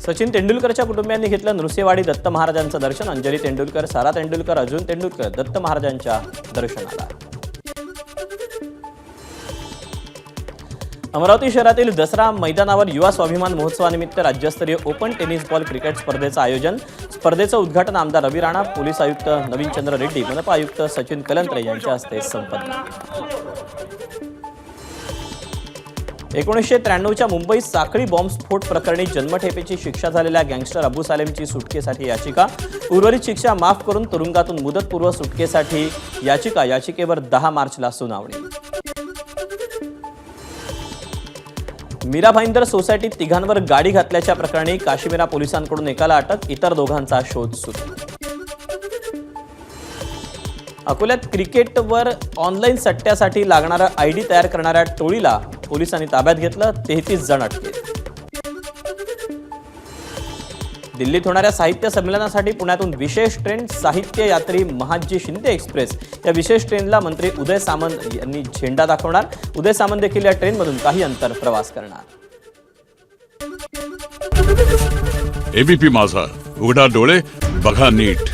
सचिन तेंडुलकरच्या कुटुंबियांनी घेतलं नृसिंहवाडी दत्त महाराजांचं दर्शन। अंजली तेंडुलकर, सारा तेंडुलकर, अर्जुन तेंडुलकर दत्त महाराजांच्या दर्शनाला। अमरावती शहरातील दसरा मैदानावर युवा स्वाभिमान महोत्सवानिमित्त राज्यस्तरीय ओपन टेनिस बॉल क्रिकेट स्पर्धेचं आयोजन। स्पर्धेचं उद्घाटन आमदार रवी राणा, पोलीस आयुक्त नवीनचंद्र रेड्डी, मनपा आयुक्त सचिन कलंत्रे यांच्या हस्ते संपन्न। 1993च्या मुंबई साखळी बॉम्बस्फोट प्रकरणी जन्मठेपेची शिक्षा झालेल्या गँगस्टर अबू सालेमची सुटकेसाठी याचिका। उर्वरित शिक्षा माफ करून तुरुंगातून मुदतपूर्व सुटकेसाठी याचिका। याचिकेवर 10 मार्चला सुनावणी। मीरा भाईंदर सोसायटीत तिघांवर गाडी घातल्याच्या प्रकरणी काश्मीरा पोलिसांकडून एकाला अटक, इतर दोघांचा शोध सुरू। अकोल्यात क्रिकेटवर ऑनलाईन सट्ट्यासाठी लागणारा आयडी तयार करणाऱ्या टोळीला पोलिसांनी ताब्यात घेतलं, 33 जण अटकेत। दिल्लीत होणाऱ्या साहित्य संमेलनासाठी पुण्यातून विशेष ट्रेन, साहित्य यात्री महादजी शिंदे एक्सप्रेस या विशेष ट्रेनला मंत्री उदय सामंत यांनी झेंडा दाखवणार। उदय सामंत देखील या ट्रेनमधून काही अंतर प्रवास करणार। एबीपी माझा, उघडा डोळे बघा नीट।